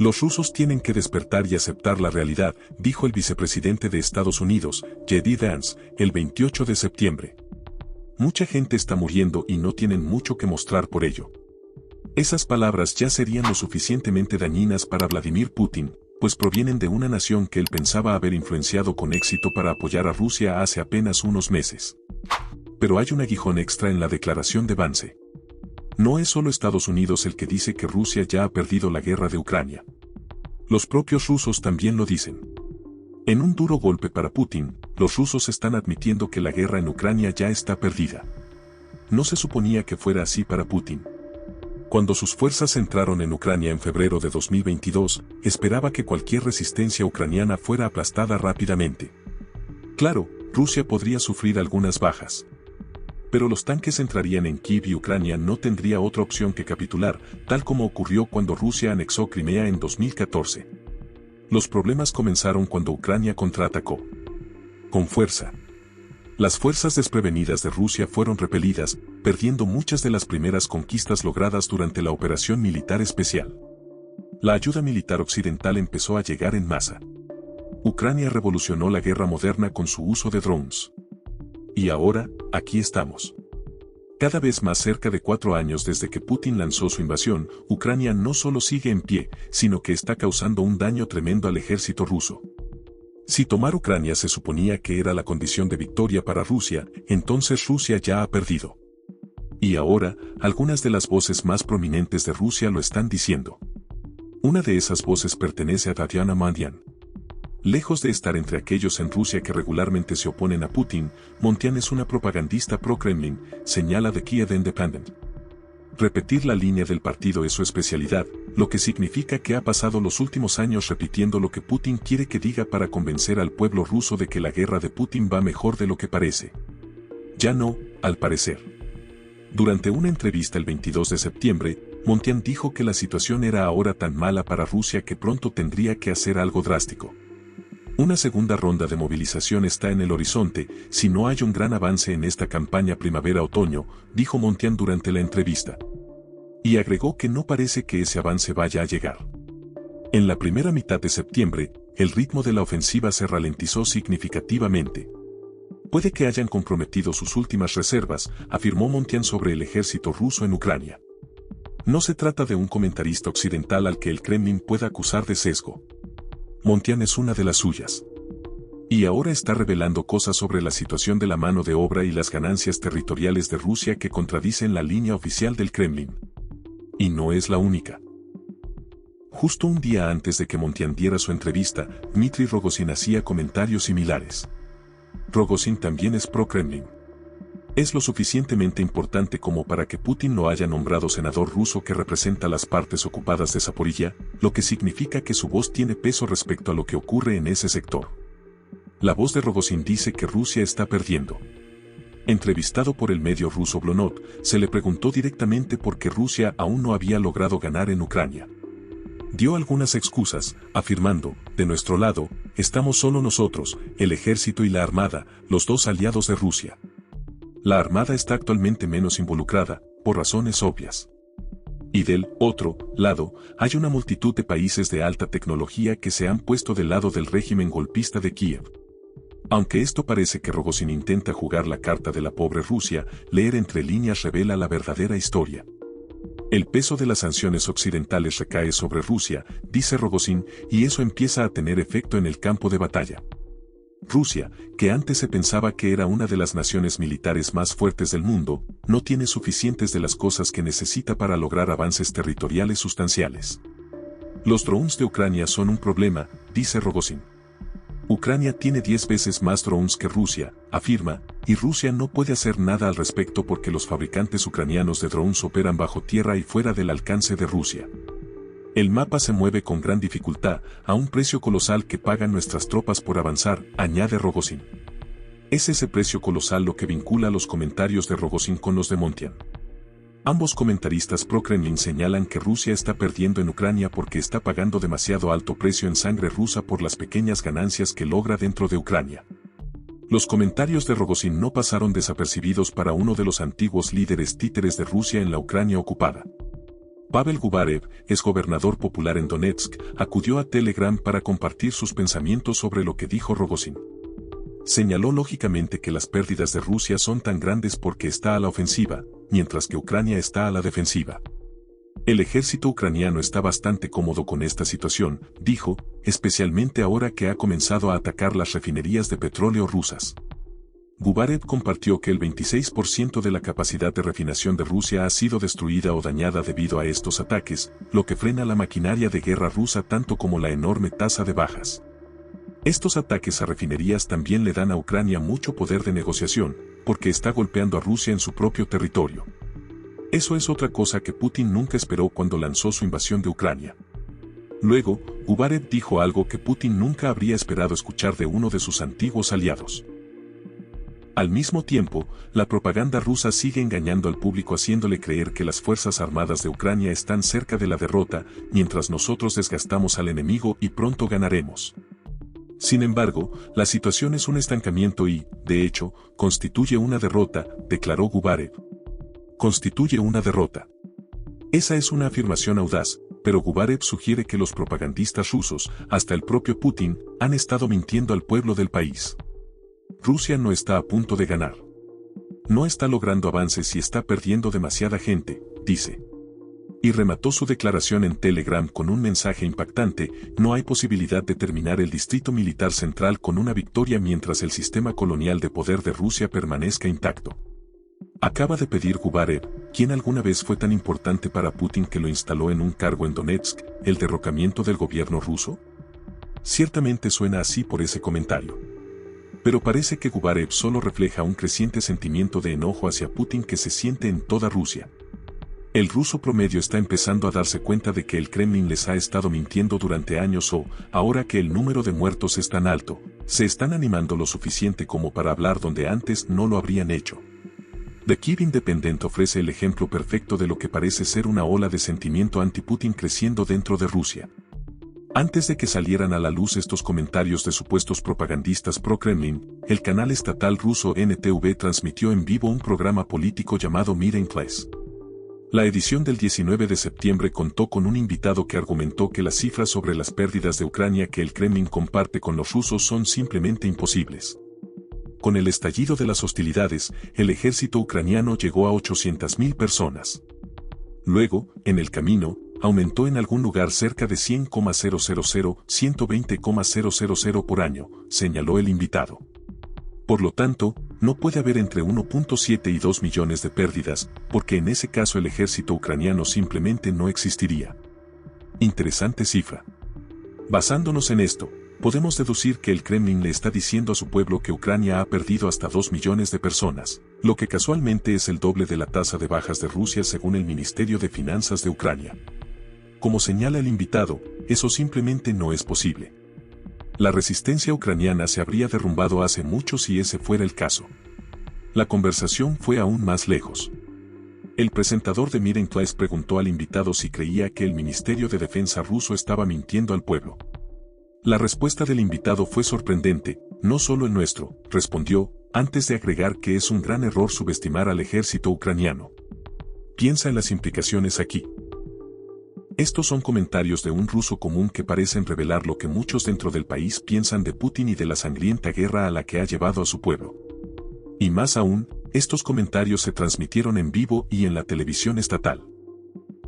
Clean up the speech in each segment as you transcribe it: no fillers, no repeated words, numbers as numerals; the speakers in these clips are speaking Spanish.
Los rusos tienen que despertar y aceptar la realidad, dijo el vicepresidente de Estados Unidos, J.D. Vance, el 28 de septiembre. Mucha gente está muriendo y no tienen mucho que mostrar por ello. Esas palabras ya serían lo suficientemente dañinas para Vladimir Putin, pues provienen de una nación que él pensaba haber influenciado con éxito para apoyar a Rusia hace apenas unos meses. Pero hay un aguijón extra en la declaración de Vance. No es solo Estados Unidos el que dice que Rusia ya ha perdido la guerra de Ucrania. Los propios rusos también lo dicen. En un duro golpe para Putin, los rusos están admitiendo que la guerra en Ucrania ya está perdida. No se suponía que fuera así para Putin. Cuando sus fuerzas entraron en Ucrania en febrero de 2022, esperaba que cualquier resistencia ucraniana fuera aplastada rápidamente. Claro, Rusia podría sufrir algunas bajas. Pero los tanques entrarían en Kiev y Ucrania no tendría otra opción que capitular, tal como ocurrió cuando Rusia anexó Crimea en 2014. Los problemas comenzaron cuando Ucrania contraatacó. Con fuerza. Las fuerzas desprevenidas de Rusia fueron repelidas, perdiendo muchas de las primeras conquistas logradas durante la operación militar especial. La ayuda militar occidental empezó a llegar en masa. Ucrania revolucionó la guerra moderna con su uso de drones. Y ahora, aquí estamos. Cada vez más cerca de 4 años desde que Putin lanzó su invasión, Ucrania no solo sigue en pie, sino que está causando un daño tremendo al ejército ruso. Si tomar Ucrania se suponía que era la condición de victoria para Rusia, entonces Rusia ya ha perdido. Y ahora, algunas de las voces más prominentes de Rusia lo están diciendo. Una de esas voces pertenece a Tatiana Montian. Lejos de estar entre aquellos en Rusia que regularmente se oponen a Putin, Montian es una propagandista pro-Kremlin, señala The Kiev Independent. Repetir la línea del partido es su especialidad, lo que significa que ha pasado los últimos años repitiendo lo que Putin quiere que diga para convencer al pueblo ruso de que la guerra de Putin va mejor de lo que parece. Ya no, al parecer. Durante una entrevista el 22 de septiembre, Montian dijo que la situación era ahora tan mala para Rusia que pronto tendría que hacer algo drástico. Una segunda ronda de movilización está en el horizonte, si no hay un gran avance en esta campaña primavera-otoño, dijo Montian durante la entrevista. Y agregó que no parece que ese avance vaya a llegar. En la primera mitad de septiembre, el ritmo de la ofensiva se ralentizó significativamente. Puede que hayan comprometido sus últimas reservas, afirmó Montian sobre el ejército ruso en Ucrania. No se trata de un comentarista occidental al que el Kremlin pueda acusar de sesgo. Montian es una de las suyas. Y ahora está revelando cosas sobre la situación de la mano de obra y las ganancias territoriales de Rusia que contradicen la línea oficial del Kremlin. Y no es la única. Justo un día antes de que Montian diera su entrevista, Dmitry Rogozin hacía comentarios similares. Rogozin también es pro-Kremlin. Es lo suficientemente importante como para que Putin lo haya nombrado senador ruso que representa las partes ocupadas de Zaporilla, lo que significa que su voz tiene peso respecto a lo que ocurre en ese sector. La voz de Rogozin dice que Rusia está perdiendo. Entrevistado por el medio ruso Blonot, se le preguntó directamente por qué Rusia aún no había logrado ganar en Ucrania. Dio algunas excusas, afirmando, de nuestro lado, estamos solo nosotros, el ejército y la armada, los dos aliados de Rusia. La armada está actualmente menos involucrada, por razones obvias. Y del otro lado, hay una multitud de países de alta tecnología que se han puesto del lado del régimen golpista de Kiev. Aunque esto parece que Rogozin intenta jugar la carta de la pobre Rusia, leer entre líneas revela la verdadera historia. El peso de las sanciones occidentales recae sobre Rusia, dice Rogozin, y eso empieza a tener efecto en el campo de batalla. Rusia, que antes se pensaba que era una de las naciones militares más fuertes del mundo, no tiene suficientes de las cosas que necesita para lograr avances territoriales sustanciales. Los drones de Ucrania son un problema, dice Rogozin. Ucrania tiene 10 veces más drones que Rusia, afirma, y Rusia no puede hacer nada al respecto porque los fabricantes ucranianos de drones operan bajo tierra y fuera del alcance de Rusia. El mapa se mueve con gran dificultad, a un precio colosal que pagan nuestras tropas por avanzar, añade Rogozin. Es ese precio colosal lo que vincula los comentarios de Rogozin con los de Montian. Ambos comentaristas pro-Kremlin señalan que Rusia está perdiendo en Ucrania porque está pagando demasiado alto precio en sangre rusa por las pequeñas ganancias que logra dentro de Ucrania. Los comentarios de Rogozin no pasaron desapercibidos para uno de los antiguos líderes títeres de Rusia en la Ucrania ocupada. Pavel Gubarev, exgobernador popular en Donetsk, acudió a Telegram para compartir sus pensamientos sobre lo que dijo Rogozin. Señaló lógicamente que las pérdidas de Rusia son tan grandes porque está a la ofensiva, mientras que Ucrania está a la defensiva. El ejército ucraniano está bastante cómodo con esta situación, dijo, especialmente ahora que ha comenzado a atacar las refinerías de petróleo rusas. Gubarev compartió que el 26% de la capacidad de refinación de Rusia ha sido destruida o dañada debido a estos ataques, lo que frena la maquinaria de guerra rusa tanto como la enorme tasa de bajas. Estos ataques a refinerías también le dan a Ucrania mucho poder de negociación, porque está golpeando a Rusia en su propio territorio. Eso es otra cosa que Putin nunca esperó cuando lanzó su invasión de Ucrania. Luego, Gubarev dijo algo que Putin nunca habría esperado escuchar de uno de sus antiguos aliados. Al mismo tiempo, la propaganda rusa sigue engañando al público haciéndole creer que las Fuerzas Armadas de Ucrania están cerca de la derrota, mientras nosotros desgastamos al enemigo y pronto ganaremos. Sin embargo, la situación es un estancamiento y, de hecho, constituye una derrota, declaró Gubarev. Constituye una derrota. Esa es una afirmación audaz, pero Gubarev sugiere que los propagandistas rusos, hasta el propio Putin, han estado mintiendo al pueblo del país. Rusia no está a punto de ganar. No está logrando avances y está perdiendo demasiada gente, dice. Y remató su declaración en Telegram con un mensaje impactante: no hay posibilidad de terminar el distrito militar central con una victoria mientras el sistema colonial de poder de Rusia permanezca intacto. Acaba de pedir Gubarev, quien alguna vez fue tan importante para Putin que lo instaló en un cargo en Donetsk, el derrocamiento del gobierno ruso. Ciertamente suena así por ese comentario. Pero parece que Gubarev solo refleja un creciente sentimiento de enojo hacia Putin que se siente en toda Rusia. El ruso promedio está empezando a darse cuenta de que el Kremlin les ha estado mintiendo durante años o, ahora que el número de muertos es tan alto, se están animando lo suficiente como para hablar donde antes no lo habrían hecho. The Kyiv Independent ofrece el ejemplo perfecto de lo que parece ser una ola de sentimiento anti-Putin creciendo dentro de Rusia. Antes de que salieran a la luz estos comentarios de supuestos propagandistas pro-Kremlin, el canal estatal ruso NTV transmitió en vivo un programa político llamado Miren Class. La edición del 19 de septiembre contó con un invitado que argumentó que las cifras sobre las pérdidas de Ucrania que el Kremlin comparte con los rusos son simplemente imposibles. Con el estallido de las hostilidades, el ejército ucraniano llegó a 800.000 personas. Luego, en el camino, aumentó en algún lugar cerca de 100,000-120,000 por año, señaló el invitado. Por lo tanto, no puede haber entre 1.7 y 2 millones de pérdidas, porque en ese caso el ejército ucraniano simplemente no existiría. Interesante cifra. Basándonos en esto, podemos deducir que el Kremlin le está diciendo a su pueblo que Ucrania ha perdido hasta 2 millones de personas, lo que casualmente es el doble de la tasa de bajas de Rusia según el Ministerio de Finanzas de Ucrania. Como señala el invitado, eso simplemente no es posible. La resistencia ucraniana se habría derrumbado hace mucho si ese fuera el caso. La conversación fue aún más lejos. El presentador de Miren Class preguntó al invitado si creía que el Ministerio de Defensa ruso estaba mintiendo al pueblo. La respuesta del invitado fue sorprendente: no solo el nuestro, respondió, antes de agregar que es un gran error subestimar al ejército ucraniano. Piensa en las implicaciones aquí. Estos son comentarios de un ruso común que parecen revelar lo que muchos dentro del país piensan de Putin y de la sangrienta guerra a la que ha llevado a su pueblo. Y más aún, estos comentarios se transmitieron en vivo y en la televisión estatal.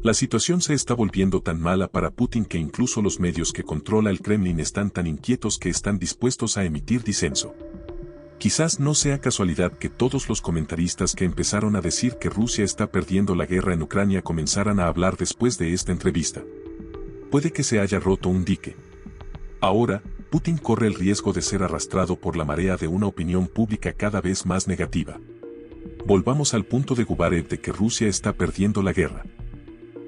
La situación se está volviendo tan mala para Putin que incluso los medios que controla el Kremlin están tan inquietos que están dispuestos a emitir disenso. Quizás no sea casualidad que todos los comentaristas que empezaron a decir que Rusia está perdiendo la guerra en Ucrania comenzaran a hablar después de esta entrevista. Puede que se haya roto un dique. Ahora, Putin corre el riesgo de ser arrastrado por la marea de una opinión pública cada vez más negativa. Volvamos al punto de Gubarev de que Rusia está perdiendo la guerra.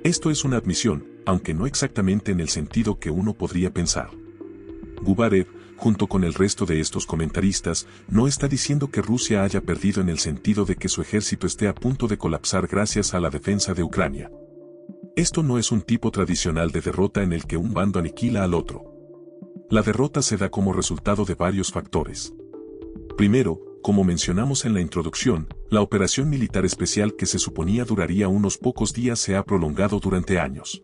Esto es una admisión, aunque no exactamente en el sentido que uno podría pensar. Gubarev, junto con el resto de estos comentaristas, no está diciendo que Rusia haya perdido en el sentido de que su ejército esté a punto de colapsar gracias a la defensa de Ucrania. Esto no es un tipo tradicional de derrota en el que un bando aniquila al otro. La derrota se da como resultado de varios factores. Primero, como mencionamos en la introducción, la operación militar especial que se suponía duraría unos pocos días se ha prolongado durante años.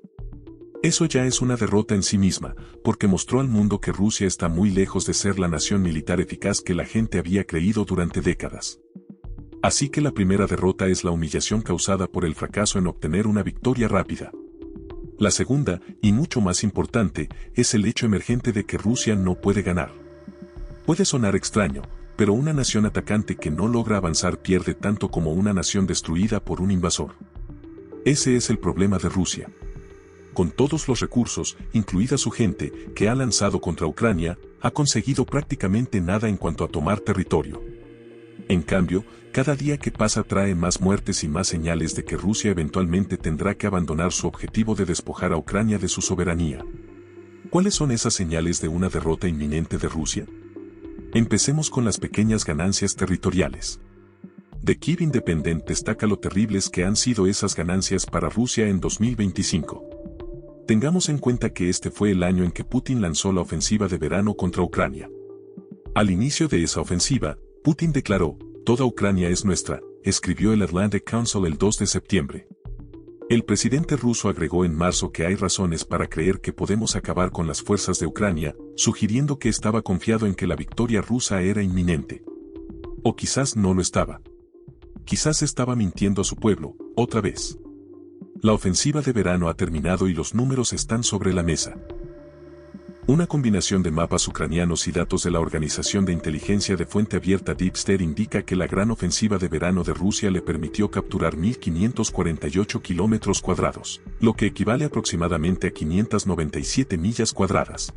Eso ya es una derrota en sí misma, porque mostró al mundo que Rusia está muy lejos de ser la nación militar eficaz que la gente había creído durante décadas. Así que la primera derrota es la humillación causada por el fracaso en obtener una victoria rápida. La segunda, y mucho más importante, es el hecho emergente de que Rusia no puede ganar. Puede sonar extraño, pero una nación atacante que no logra avanzar pierde tanto como una nación destruida por un invasor. Ese es el problema de Rusia. Con todos los recursos, incluida su gente, que ha lanzado contra Ucrania, ha conseguido prácticamente nada en cuanto a tomar territorio. En cambio, cada día que pasa trae más muertes y más señales de que Rusia eventualmente tendrá que abandonar su objetivo de despojar a Ucrania de su soberanía. ¿Cuáles son esas señales de una derrota inminente de Rusia? Empecemos con las pequeñas ganancias territoriales. The Kyiv Independent destaca lo terribles que han sido esas ganancias para Rusia en 2025. Tengamos en cuenta que este fue el año en que Putin lanzó la ofensiva de verano contra Ucrania. Al inicio de esa ofensiva, Putin declaró, "Toda Ucrania es nuestra", escribió el Atlantic Council el 2 de septiembre. El presidente ruso agregó en marzo que hay razones para creer que podemos acabar con las fuerzas de Ucrania, sugiriendo que estaba confiado en que la victoria rusa era inminente. O quizás no lo estaba. Quizás estaba mintiendo a su pueblo, otra vez. La ofensiva de verano ha terminado y los números están sobre la mesa. Una combinación de mapas ucranianos y datos de la organización de inteligencia de fuente abierta Deep State indica que la gran ofensiva de verano de Rusia le permitió capturar 1.548 kilómetros cuadrados, lo que equivale aproximadamente a 597 millas cuadradas.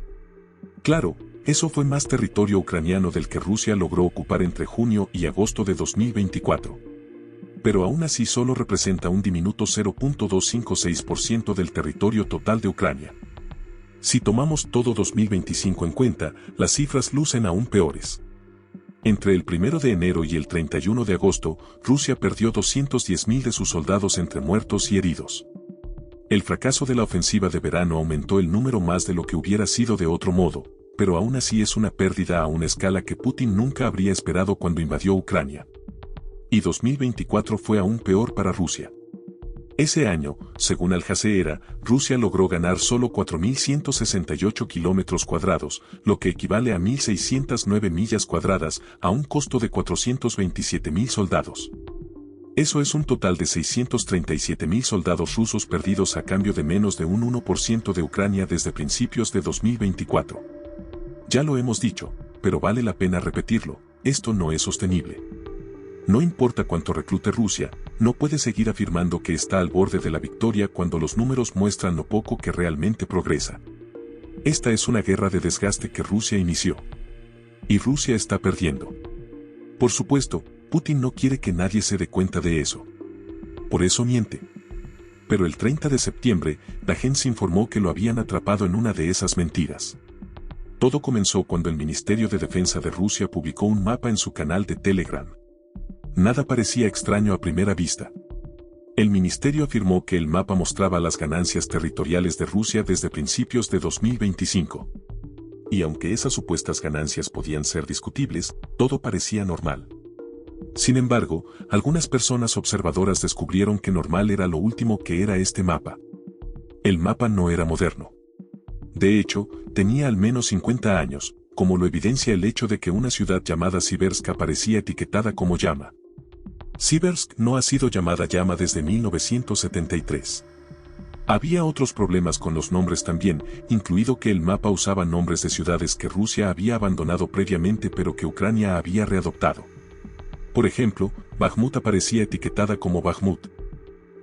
Claro, eso fue más territorio ucraniano del que Rusia logró ocupar entre junio y agosto de 2024. Pero aún así solo representa un diminuto 0.256% del territorio total de Ucrania. Si tomamos todo 2025 en cuenta, las cifras lucen aún peores. Entre el 1 de enero y el 31 de agosto, Rusia perdió 210.000 de sus soldados entre muertos y heridos. El fracaso de la ofensiva de verano aumentó el número más de lo que hubiera sido de otro modo, pero aún así es una pérdida a una escala que Putin nunca habría esperado cuando invadió Ucrania. Y 2024 fue aún peor para Rusia. Ese año, según Al Jazeera, Rusia logró ganar solo 4.168 kilómetros cuadrados, lo que equivale a 1.609 millas cuadradas, a un costo de 427.000 soldados. Eso es un total de 637.000 soldados rusos perdidos a cambio de menos de un 1% de Ucrania desde principios de 2024. Ya lo hemos dicho, pero vale la pena repetirlo, esto no es sostenible. No importa cuánto reclute Rusia, no puede seguir afirmando que está al borde de la victoria cuando los números muestran lo poco que realmente progresa. Esta es una guerra de desgaste que Rusia inició. Y Rusia está perdiendo. Por supuesto, Putin no quiere que nadie se dé cuenta de eso. Por eso miente. Pero el 30 de septiembre, la agencia informó que lo habían atrapado en una de esas mentiras. Todo comenzó cuando el Ministerio de Defensa de Rusia publicó un mapa en su canal de Telegram. Nada parecía extraño a primera vista. El ministerio afirmó que el mapa mostraba las ganancias territoriales de Rusia desde principios de 2025. Y aunque esas supuestas ganancias podían ser discutibles, todo parecía normal. Sin embargo, algunas personas observadoras descubrieron que normal era lo último que era este mapa. El mapa no era moderno. De hecho, tenía al menos 50 años, como lo evidencia el hecho de que una ciudad llamada Siversk aparecía etiquetada como Yama. Siversk no ha sido llamada Yama desde 1973. Había otros problemas con los nombres también, incluido que el mapa usaba nombres de ciudades que Rusia había abandonado previamente pero que Ucrania había readoptado. Por ejemplo, Bakhmut aparecía etiquetada como Bakhmut.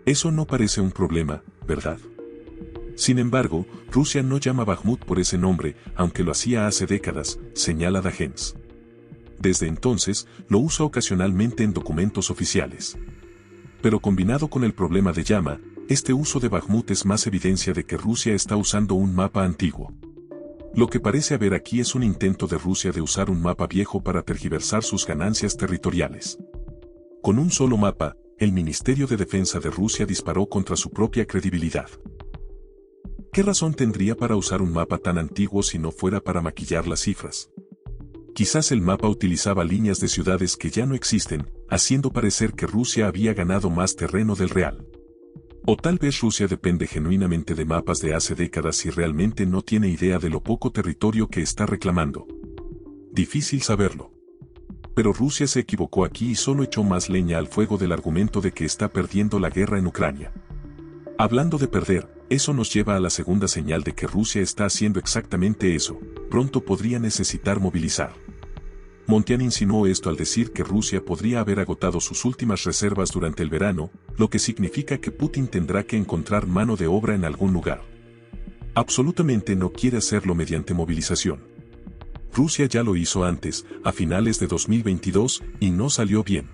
Eso no parece un problema, ¿verdad? Sin embargo, Rusia no llama Bakhmut por ese nombre, aunque lo hacía hace décadas, señala Dagens. Desde entonces, lo usa ocasionalmente en documentos oficiales. Pero combinado con el problema de Yama, este uso de Bakhmut es más evidencia de que Rusia está usando un mapa antiguo. Lo que parece haber aquí es un intento de Rusia de usar un mapa viejo para tergiversar sus ganancias territoriales. Con un solo mapa, el Ministerio de Defensa de Rusia disparó contra su propia credibilidad. ¿Qué razón tendría para usar un mapa tan antiguo si no fuera para maquillar las cifras? Quizás el mapa utilizaba líneas de ciudades que ya no existen, haciendo parecer que Rusia había ganado más terreno del real. O tal vez Rusia depende genuinamente de mapas de hace décadas y realmente no tiene idea de lo poco territorio que está reclamando. Difícil saberlo. Pero Rusia se equivocó aquí y solo echó más leña al fuego del argumento de que está perdiendo la guerra en Ucrania. Hablando de perder, eso nos lleva a la segunda señal de que Rusia está haciendo exactamente eso, pronto podría necesitar movilizar. Montian insinuó esto al decir que Rusia podría haber agotado sus últimas reservas durante el verano, lo que significa que Putin tendrá que encontrar mano de obra en algún lugar. Absolutamente no quiere hacerlo mediante movilización. Rusia ya lo hizo antes, a finales de 2022, y no salió bien.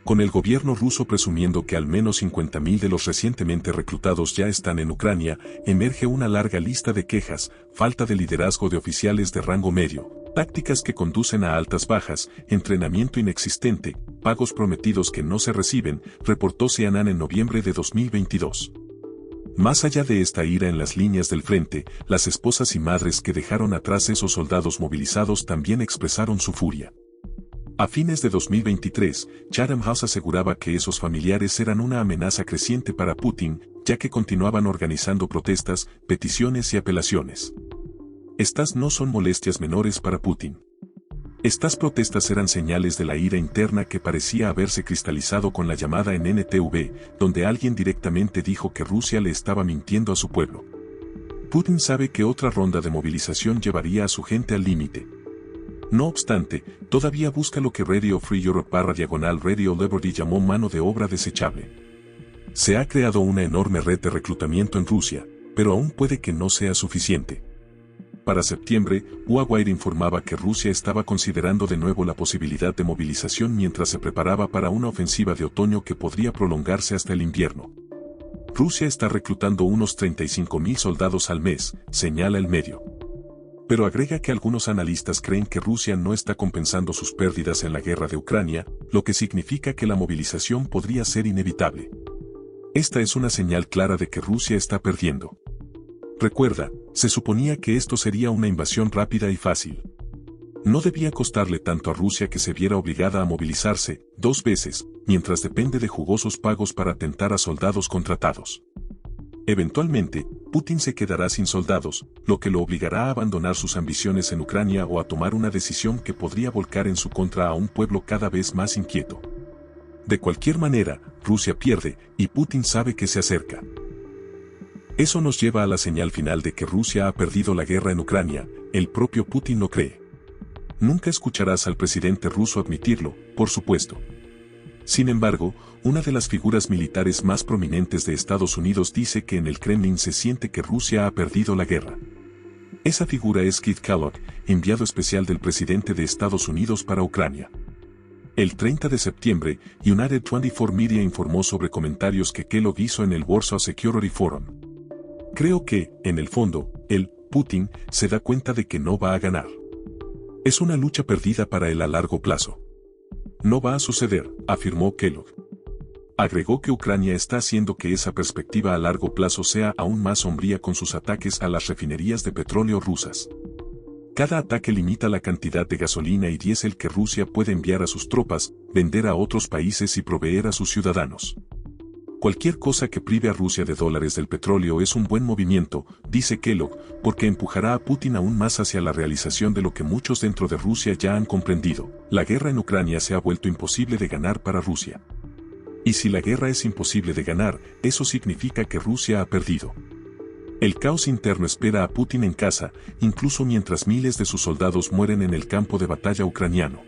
Con el gobierno ruso presumiendo que al menos 50.000 de los recientemente reclutados ya están en Ucrania, emerge una larga lista de quejas, falta de liderazgo de oficiales de rango medio, tácticas que conducen a altas bajas, entrenamiento inexistente, pagos prometidos que no se reciben, reportó CNN en noviembre de 2022. Más allá de esta ira en las líneas del frente, las esposas y madres que dejaron atrás esos soldados movilizados también expresaron su furia. A fines de 2023, Chatham House aseguraba que esos familiares eran una amenaza creciente para Putin, ya que continuaban organizando protestas, peticiones y apelaciones. Estas no son molestias menores para Putin. Estas protestas eran señales de la ira interna que parecía haberse cristalizado con la llamada en NTV, donde alguien directamente dijo que Rusia le estaba mintiendo a su pueblo. Putin sabe que otra ronda de movilización llevaría a su gente al límite. No obstante, todavía busca lo que Radio Free Europe / Radio Liberty llamó mano de obra desechable. Se ha creado una enorme red de reclutamiento en Rusia, pero aún puede que no sea suficiente. Para septiembre, UAWire informaba que Rusia estaba considerando de nuevo la posibilidad de movilización mientras se preparaba para una ofensiva de otoño que podría prolongarse hasta el invierno. Rusia está reclutando unos 35.000 soldados al mes, señala el medio. Pero agrega que algunos analistas creen que Rusia no está compensando sus pérdidas en la guerra de Ucrania, lo que significa que la movilización podría ser inevitable. Esta es una señal clara de que Rusia está perdiendo. Recuerda, se suponía que esto sería una invasión rápida y fácil. No debía costarle tanto a Rusia que se viera obligada a movilizarse 2 veces, mientras depende de jugosos pagos para atentar a soldados contratados. Eventualmente, Putin se quedará sin soldados, lo que lo obligará a abandonar sus ambiciones en Ucrania o a tomar una decisión que podría volcar en su contra a un pueblo cada vez más inquieto. De cualquier manera, Rusia pierde, y Putin sabe que se acerca. Eso nos lleva a la señal final de que Rusia ha perdido la guerra en Ucrania, el propio Putin lo cree. Nunca escucharás al presidente ruso admitirlo, por supuesto. Sin embargo, una de las figuras militares más prominentes de Estados Unidos dice que en el Kremlin se siente que Rusia ha perdido la guerra. Esa figura es Keith Kellogg, enviado especial del presidente de Estados Unidos para Ucrania. El 30 de septiembre, United 24 Media informó sobre comentarios que Kellogg hizo en el Warsaw Security Forum. Creo que, en el fondo, Putin, se da cuenta de que no va a ganar. Es una lucha perdida para él a largo plazo. No va a suceder, afirmó Kellogg. Agregó que Ucrania está haciendo que esa perspectiva a largo plazo sea aún más sombría con sus ataques a las refinerías de petróleo rusas. Cada ataque limita la cantidad de gasolina y diésel que Rusia puede enviar a sus tropas, vender a otros países y proveer a sus ciudadanos. Cualquier cosa que prive a Rusia de dólares del petróleo es un buen movimiento, dice Kellogg, porque empujará a Putin aún más hacia la realización de lo que muchos dentro de Rusia ya han comprendido. La guerra en Ucrania se ha vuelto imposible de ganar para Rusia. Y si la guerra es imposible de ganar, eso significa que Rusia ha perdido. El caos interno espera a Putin en casa, incluso mientras miles de sus soldados mueren en el campo de batalla ucraniano.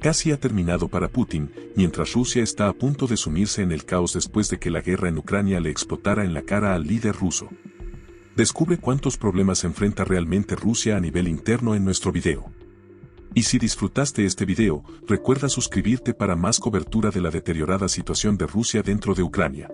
Casi ha terminado para Putin, mientras Rusia está a punto de sumirse en el caos después de que la guerra en Ucrania le explotara en la cara al líder ruso. Descubre cuántos problemas enfrenta realmente Rusia a nivel interno en nuestro video. Y si disfrutaste este video, recuerda suscribirte para más cobertura de la deteriorada situación de Rusia dentro de Ucrania.